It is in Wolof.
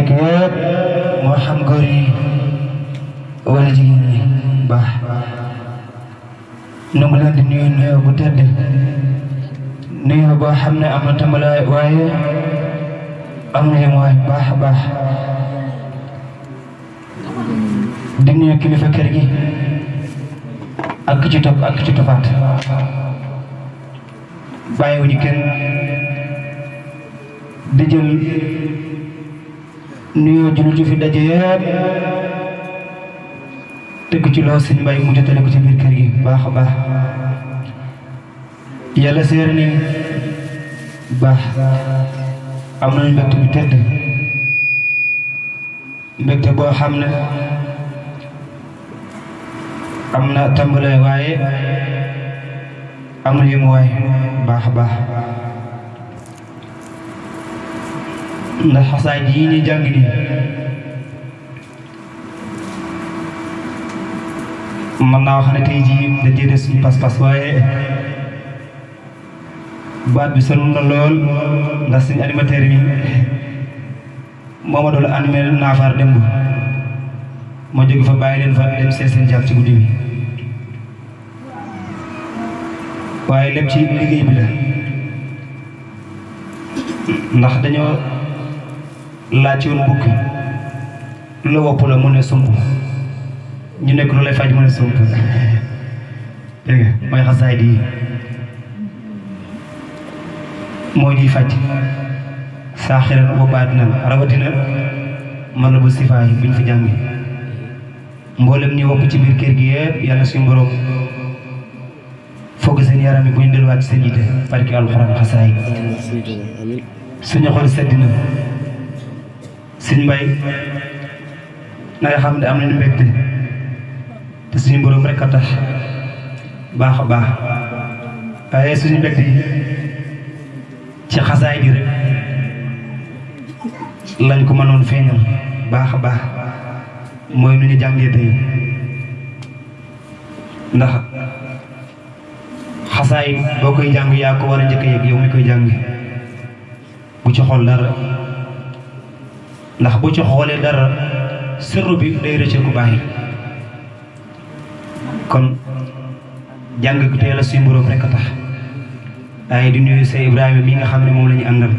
yëpp moo xam góor yi wala jigéen ñi baax nu ngi leen di nuyu nuyoo bu tedd nuyoo boo xam ne am na tàmbali waaye am na yem waay baax a baax di nuyu kilifa kër gi ak ki ci topp ak ki ci toppaat bàyyiwuñu kenn di jël nuyoo jullit ju fi daje yëpp teg ci loo sëñ Mbay mu jotale ko ci biir kër gi baax a baax yàlla seer ni baax am nañu mbégte bu tedd mbégte boo xam ne am na tàmbale waaye amul yëngu waay baax a baax ndax xasaay yi ñuy jàng nii mën naa wax ne tey jii da jëlee suñu pas-pas waaye baat bi sonn na lool ndax suñu animateur bi moo ma doon animé naafaar démb ma jóge fa bàyyi leen fa dem seet seen jàpp ci guddi bi waaye lépp ci liggéey bi la ndax dañoo laaj woon bukki lu la wopp la mu ne sump ñu nekk lu lay faj mu ne sump dégg nga mooy xasaay di mooy di faj saa xiran ba baat na rawatina man la bu sifaay buñ fi jàngi mboolem ñi wopp ci biir kër gi yëpp yàlla suñu borom foog seen yaram yi bu ñu delluwaat ci seen yite barki alxuraan xasaay suñu xol sedd na Sëñ Mbay na nga xam ne am nañu mbégte te suñu borom rek a tax baax a baax waaye suñu mbégte yi ci xasaay di rek lañ ko mënoon feeñal baax a baax mooy nu ñu jàngee tey ndax xasaay boo koy jàng yaa ko war a njëkk a yëg yow mi koy jàng bu ci xool dara ndax bu ci xoolee dara sirru bi day rëcc ku bàyyi kon jàng teel a suñu borom rek a tax waaye di nuyu Sey Ibrahima mi nga xam ne moom la ñu àndal